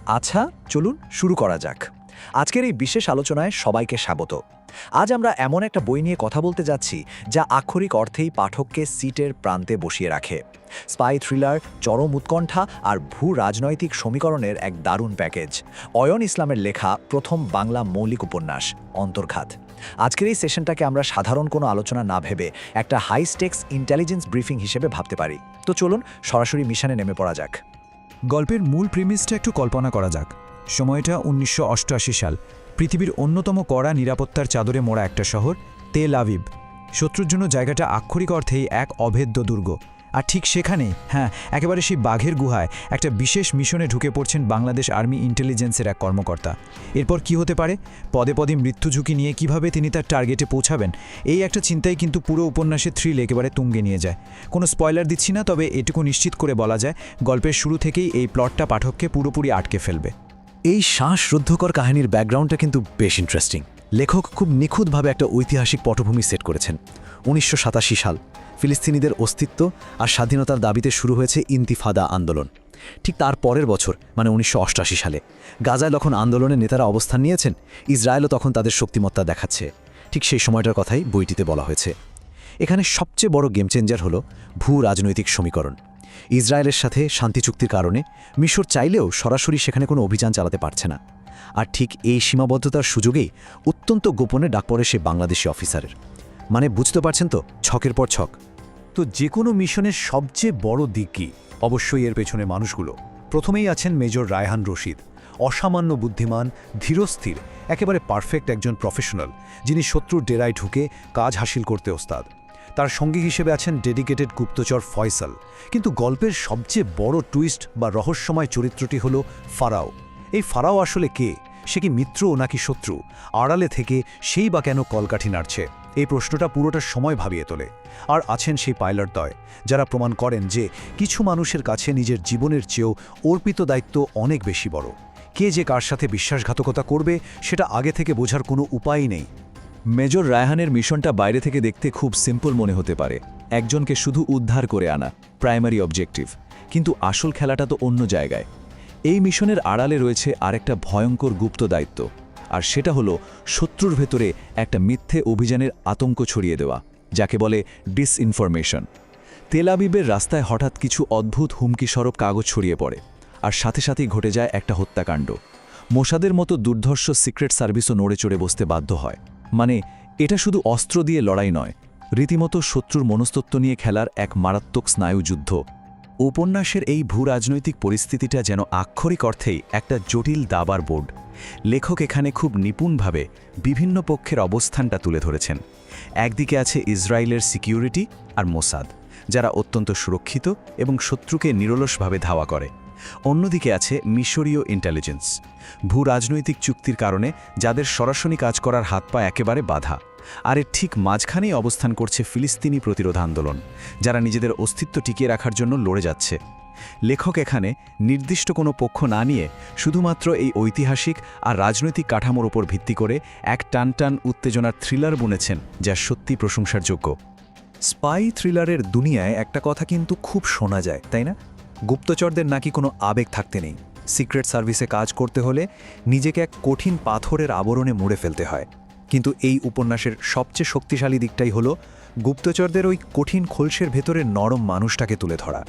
আচ্ছা, চলুন শুরু করা যাক। আজকের এই বিশেষ আলোচনায় সবাইকে স্বাগত। আজ আমরা এমন একটা বই নিয়ে কথা বলতে যাচ্ছি যা আক্ষরিক অর্থেই পাঠককে সিটের প্রান্তে বসিয়ে রাখে। স্পাই থ্রিলার, চরম উৎকণ্ঠা আর ভূ রাজনৈতিক সমীকরণের এক দারুণ প্যাকেজ। অয়ন ইসলামের লেখা প্রথম বাংলা মৌলিক উপন্যাস অন্তর্ঘাত। আজকের এই সেশনটাকে আমরা সাধারণ কোনো আলোচনা না ভেবে একটা হাই স্টেক্স ইন্টেলিজেন্স ব্রিফিং হিসেবে ভাবতে পারি। তো চলুন সরাসরি মিশনে নেমে পড়া যাক। গল্পের মূল প্রিমিসটা একটু কল্পনা করা যাক। সময়টা ১৯৮৮ সাল। পৃথিবীর অন্যতম কড়া নিরাপত্তার চাদরে মোড়া একটা শহর, তেল আভিভ। শত্রুর জন্য জায়গাটা আক্ষরিক অর্থেই এক অভেদ্য দুর্গ। আর ঠিক সেখানেই, একেবারে সেই বাঘের গুহায় একটা বিশেষ মিশনে ঢুকে পড়ছেন বাংলাদেশ আর্মি ইন্টেলিজেন্সের এক কর্মকর্তা। এরপর কি হতে পারে, পদে পদে মৃত্যু ঝুঁকি নিয়ে কিভাবে তিনি তার টার্গেটে পৌঁছাবেন, এই একটা চিন্তাই কিন্তু পুরো উপন্যাসের থ্রিল একেবারে তুঙ্গে নিয়ে যায়। কোনো স্পয়লার দিচ্ছি না, তবে এটুকু নিশ্চিত করে বলা যায় গল্পের শুরু থেকেই এই প্লটটা পাঠককে পুরোপুরি আটকে ফেলবে। এই শ্বাসরুদ্ধকর কাহিনীর ব্যাকগ্রাউন্ডটা কিন্তু বেশ ইন্টারেস্টিং। লেখক খুব নিখুঁতভাবে একটা ঐতিহাসিক পটভূমি সেট করেছেন। ১৯৮৭ সাল, ফিলিস্তিনিদের অস্তিত্ব আর স্বাধীনতার দাবিতে শুরু হয়েছে ইন্তিফাদা আন্দোলন। ঠিক তার পরের বছর মানে ১৯৮৮ সালে গাজায় যখন আন্দোলনের নেতারা অবস্থান নিয়েছেন, ইসরায়েলও তখন তাদের শক্তিমত্তা দেখাচ্ছে। ঠিক সেই সময়টার কথাই বইটিতে বলা হয়েছে। এখানে সবচেয়ে বড় গেম চেঞ্জার হলো ভূ রাজনৈতিক সমীকরণ। ইসরায়েলের সাথে শান্তি চুক্তির কারণে মিশর চাইলেও সরাসরি সেখানে কোনো অভিযান চালাতে পারছে না। আর ঠিক এই সীমাবদ্ধতার সুযোগেই অত্যন্ত গোপনে ডাক পড়ে সে বাংলাদেশি অফিসারের। মানে বুঝতে পারছেন তো, ছকের পর ছক। তো যে কোনো মিশনের সবচেয়ে বড় দিক কি? অবশ্যই এর পেছনে মানুষগুলো। প্রথমেই আছেন মেজর রায়হান রশিদ, অসামান্য বুদ্ধিমান, ধীরস্থির, একেবারে পারফেক্ট একজন প্রফেশনাল, যিনি শত্রুর ডেরায় ঢুকে কাজ হাসিল করতে ওস্তাদ। তার সঙ্গী হিসেবে আছেন ডেডিকেটেড গুপ্তচর ফয়সাল। কিন্তু গল্পের সবচেয়ে বড় টুইস্ট বা রহস্যময় চরিত্রটি হলো ফারাও। এই ফারাও আসলে কে? সে কি মিত্র নাকি শত্রু? আড়ালে থেকে সেই বা কেন কলকাঠি নাড়ছে? এই প্রশ্নটা পুরোটা সময় ভাবিয়ে তোলে। আর আছেন সেই পাইলটদ্বয়, যারা প্রমাণ করেন যে কিছু মানুষের কাছে নিজের জীবনের চেয়েও অর্পিত দায়িত্ব অনেক বেশি বড়। কে যে কার সাথে বিশ্বাসঘাতকতা করবে সেটা আগে থেকে বোঝার কোনো উপায়ই নেই। মেজর রায়হানের মিশনটা বাইরে থেকে দেখতে খুব সিম্পল মনে হতে পারে, একজনকে শুধু উদ্ধার করে আনা, প্রাইমারি অবজেক্টিভ। কিন্তু আসল খেলাটা তো অন্য জায়গায়। এই মিশনের আড়ালে রয়েছে আরেকটা ভয়ঙ্কর গুপ্ত দায়িত্ব, আর সেটা হলো শত্রুর ভেতরে একটা মিথ্যে অভিযানের আতঙ্ক ছড়িয়ে দেওয়া, যাকে বলে ডিসইনফরমেশন। তেল আবিবের রাস্তায় হঠাৎ কিছু অদ্ভুত হুমকিস্বরূপ কাগজ ছড়িয়ে পড়ে, আর সাথে সাথেই ঘটে যায় একটা হত্যাকাণ্ড। মোসাদের মতো দুর্ধর্ষ সিক্রেট সার্ভিসও নড়ে চড়ে বসতে বাধ্য হয়। মানে এটা শুধু অস্ত্র দিয়ে লড়াই নয়, রীতিমতো শত্রুর মনস্তত্ত্ব নিয়ে খেলার এক মারাত্মক স্নায়ুযুদ্ধ। উপন্যাসের এই ভূ রাজনৈতিক পরিস্থিতিটা যেন আক্ষরিক অর্থেই একটা জটিল দাবার বোর্ড। লেখক এখানে খুব নিপুণভাবে বিভিন্ন পক্ষের অবস্থানটা তুলে ধরেছেন। একদিকে আছে ইসরায়েলের সিকিউরিটি আর মোসাদ, যারা অত্যন্ত সুরক্ষিত এবং শত্রুকে নিরলসভাবে ধাওয়া করে। অন্যদিকে আছে মিশরীয় ইন্টেলিজেন্স, ভূ রাজনৈতিক চুক্তির কারণে যাদের সরাসরি কাজ করার হাত পা একেবারে বাধা। আর এর ঠিক মাঝখানেই অবস্থান করছে ফিলিস্তিনি প্রতিরোধ আন্দোলন, যারা নিজেদের অস্তিত্ব টিকিয়ে রাখার জন্য লড়ে যাচ্ছে। লেখক এখানে নির্দিষ্ট কোনো পক্ষ না নিয়ে শুধুমাত্র এই ঐতিহাসিক আর রাজনৈতিক কাঠামোর ওপর ভিত্তি করে এক টানটান উত্তেজনার থ্রিলার বুনেছেন, যা সত্যি প্রশংসার যোগ্য। স্পাই থ্রিলারের দুনিয়ায় একটা কথা কিন্তু খুব শোনা যায়, তাই না? গুপ্তচরদের নাকি কোনো আবেগ থাকতে নেই। সিক্রেট সার্ভিসে কাজ করতে হলে নিজেকে এক কঠিন পাথরের আবরণে মুড়ে ফেলতে হয়। কিন্তু এই উপন্যাসের সবচেয়ে শক্তিশালী দিকটাই হলো গুপ্তচরদের ওই কঠিন খোলসের ভেতরে নরম মানুষটাকে তুলে ধরা।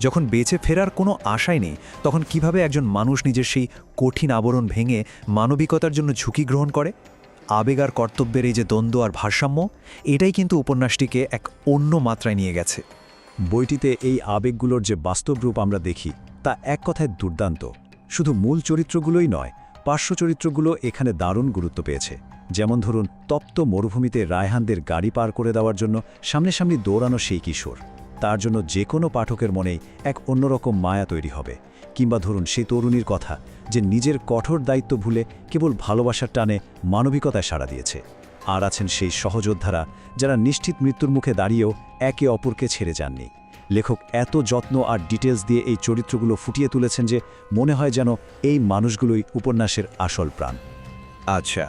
যখন বেঁচে ফেরার কোনো আশাই নেই, তখন কিভাবে একজন মানুষ নিজের সেই কঠিন আবরণ ভেঙে মানবিকতার জন্য ঝুঁকি গ্রহণ করে। আবেগ আর কর্তব্যের এই যে দ্বন্দ্ব আর ভারসাম্য, এটাই কিন্তু উপন্যাসটিকে এক অন্য মাত্রায় নিয়ে গেছে। বইটিতে এই আবেগগুলোর যে বাস্তব রূপ আমরা দেখি, তা এক কথায় দুর্দান্ত। শুধু মূল চরিত্রগুলোই নয়, পার্শ্ব চরিত্রগুলো এখানে দারুণ গুরুত্ব পেয়েছে। যেমন ধরুন, তপ্ত মরুভূমিতে রায়হানদের গাড়ি পার করে দেওয়ার জন্য সামনাসামনি দৌড়ানো সেই কিশোর, তার জন্য যে কোনো পাঠকের মনেই এক অন্যরকম মায়া তৈরি হবে। কিংবা ধরুন সেই তরুণীর কথা, যে নিজের কঠোর দায়িত্ব ভুলে কেবল ভালোবাসার টানে মানবিকতায় সাড়া দিয়েছে। আর আছেন সেই সহযোদ্ধারা, যারা নিশ্চিত মৃত্যুর মুখে দাঁড়িয়েও একে অপরকে ছেড়ে যাননি। লেখক এত যত্ন আর ডিটেলস দিয়ে এই চরিত্রগুলো ফুটিয়ে তুলেছেন যে মনে হয় যেন এই মানুষগুলোই উপন্যাসের আসল প্রাণ। আচ্ছা,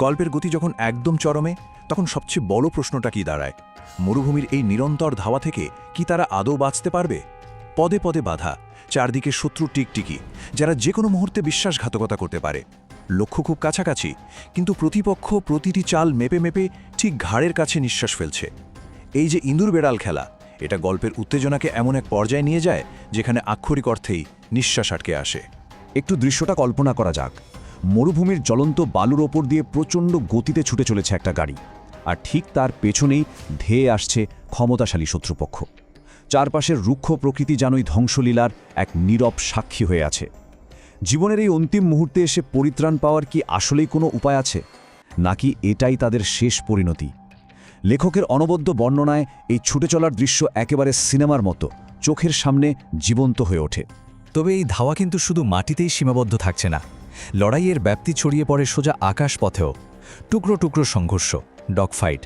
গল্পের গতি যখন একদম চরমে, তখন সবচেয়ে বড় প্রশ্নটা কি দাঁড়ায়? মরুভূমির এই নিরন্তর ধাওয়া থেকে কি তারা আদৌ বাঁচতে পারবে? পদে পদে বাধা, চারদিকে শত্রু টিকটিকি, যারা যে কোনো মুহূর্তে বিশ্বাসঘাতকতা করতে পারে। লক্ষ্য খুব কাছাকাছি, কিন্তু প্রতিপক্ষ প্রতিটি চাল মেপে মেপে ঠিক ঘাড়ের কাছে নিঃশ্বাস ফেলছে। এই যে ইঁদুর বেড়াল খেলা, এটা গল্পের উত্তেজনাকে এমন এক পর্যায়ে নিয়ে যায় যেখানে আক্ষরিক অর্থেই নিঃশ্বাস আটকে আসে। একটু দৃশ্যটা কল্পনা করা যাক। মরুভূমির জ্বলন্ত বালুর ওপর দিয়ে প্রচণ্ড গতিতে ছুটে চলেছে একটা গাড়ি, আর ঠিক তার পেছনেই ধেয়ে আসছে ক্ষমতাশালী শত্রুপক্ষ। চারপাশের রুক্ষ প্রকৃতি যেনই ধ্বংসলীলার এক নীরব সাক্ষী হয়ে আছে। জীবনের এই অন্তিম মুহূর্তে এসে পরিত্রাণ পাওয়ার কি আসলেই কোনো উপায় আছে, নাকি এটাই তাদের শেষ পরিণতি? লেখকের অনবদ্য বর্ণনায় এই ছুটে চলার দৃশ্য একেবারে সিনেমার মতো চোখের সামনে জীবন্ত হয়ে ওঠে। তবে এই ধাওয়া কিন্তু শুধু মাটিতেই সীমাবদ্ধ থাকছে না, লড়াইয়ের ব্যাপ্তি ছড়িয়ে পড়ে সোজা আকাশ পথেও। টুকরো টুকরো সংঘর্ষ, ডগফাইট,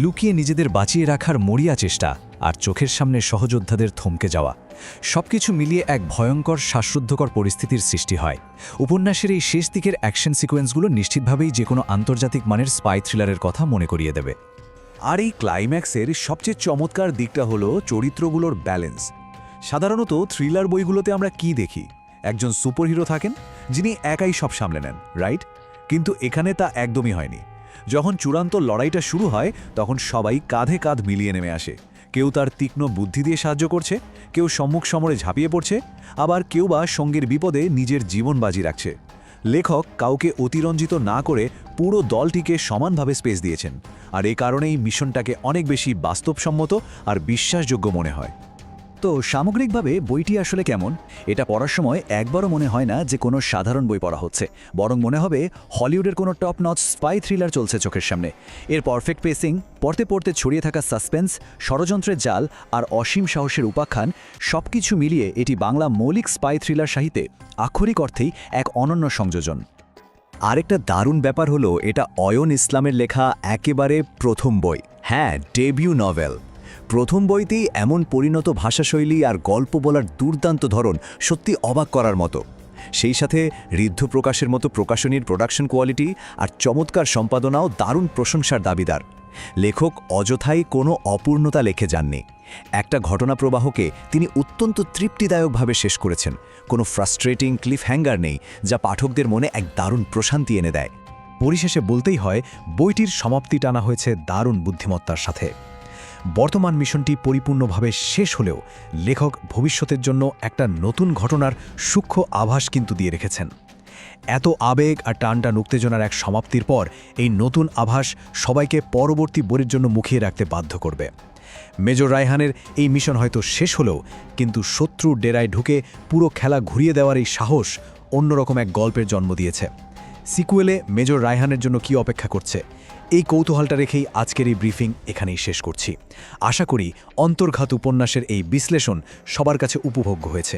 লুকিয়ে নিজেদের বাঁচিয়ে রাখার মরিয়া চেষ্টা, আর চোখের সামনে সহযোদ্ধাদের থমকে যাওয়া, সবকিছু মিলিয়ে এক ভয়ঙ্কর শ্বাসরুদ্ধকর পরিস্থিতির সৃষ্টি হয়। উপন্যাসের এই শেষ দিকের অ্যাকশন সিকোয়েন্সগুলো নিশ্চিতভাবেই যে কোনো আন্তর্জাতিক মানের স্পাই থ্রিলারের কথা মনে করিয়ে দেবে। আর এই ক্লাইম্যাক্সের সবচেয়ে চমৎকার দিকটা হলো চরিত্রগুলোর ব্যালেন্স। সাধারণত থ্রিলার বইগুলোতে আমরা কি দেখি? একজন সুপারহিরো থাকেন যিনি একাই সব সামলে নেন, রাইট? কিন্তু এখানে তা একদমই হয়নি। যখন চূড়ান্ত লড়াইটা শুরু হয় তখন সবাই কাঁধে কাঁধ মিলিয়ে নেমে আসে। কেউ তার তীক্ষ্ণ বুদ্ধি দিয়ে সাহায্য করছে, কেউ সম্মুখ সমরে ঝাঁপিয়ে পড়ছে, আবার কেউ বা সঙ্গের বিপদে নিজের জীবন বাজি রাখছে। লেখক কাউকে অতিরঞ্জিত না করে পুরো দলটিকে সমানভাবে স্পেস দিয়েছেন, আর এ কারণেই মিশনটাকে অনেক বেশি বাস্তবসম্মত আর বিশ্বাসযোগ্য মনে হয়। তো সামগ্রিকভাবে বইটি আসলে কেমন? এটা পড়ার সময় একবারও মনে হয় না যে কোনো সাধারণ বই পড়া হচ্ছে, বরং মনে হবে হলিউডের কোনো টপ নচ স্পাই থ্রিলার চলছে চোখের সামনে। এর পারফেক্ট পেসিং, পড়তে পড়তে ছড়িয়ে থাকা সাসপেন্স, ষড়যন্ত্রের জাল আর অসীম সাহসের উপাখ্যান, সবকিছু মিলিয়ে এটি বাংলা মৌলিক স্পাই থ্রিলার সাহিত্যে আক্ষরিক অর্থেই এক অনন্য সংযোজন। আরেকটা দারুণ ব্যাপার হলো এটা অয়ন ইসলামের লেখা একেবারে প্রথম বই। হ্যাঁ, ডেবিউ নভেল। প্রথম বইতেই এমন পরিণত ভাষাশৈলী আর গল্প বলার দুর্দান্ত ধরন সত্যি অবাক করার মতো। সেই সাথে ঋদ্ধ প্রকাশের মতো প্রকাশনীর প্রোডাকশন কোয়ালিটি আর চমৎকার সম্পাদনাও দারুণ প্রশংসার দাবিদার। লেখক অযথাই কোনো অপূর্ণতা লিখে যাননি। একটা ঘটনা প্রবাহকে তিনি অত্যন্ত তৃপ্তিদায়কভাবে শেষ করেছেন। কোনো ফ্রাস্ট্রেটিং ক্লিফ হ্যাঙ্গার নেই, যা পাঠকদের মনে এক দারুণ প্রশান্তি এনে দেয়। পরিশেষে বলতেই হয়, বইটির সমাপ্তি টানা হয়েছে দারুণ বুদ্ধিমত্তার সাথে। বর্তমান মিশনটি পরিপূর্ণভাবে শেষ হলেও লেখক ভবিষ্যতের জন্য একটা নতুন ঘটনার সূক্ষ্ম আভাস কিন্তু দিয়ে রেখেছেন। এত আবেগ আর টানটান উত্তেজনার এক সমাপ্তির পর এই নতুন আভাস সবাইকে পরবর্তী বইয়ের জন্য মুখিয়ে রাখতে বাধ্য করবে। মেজর রায়হানের এই মিশন হয়তো শেষ হলেও কিন্তু শত্রুর ডেরায় ঢুকে পুরো খেলা ঘুরিয়ে দেওয়ার এই সাহস অন্যরকম এক গল্পের জন্ম দিয়েছে। সিকুয়েলে মেজর রায়হানের জন্য কি অপেক্ষা করছে, এই কৌতূহলটা রেখেই আজকের এই ব্রিফিং এখানেই শেষ করছি। আশা করি অন্তর্ঘাত উপন্যাসের এই বিশ্লেষণ সবার কাছে উপভোগ্য হয়েছে।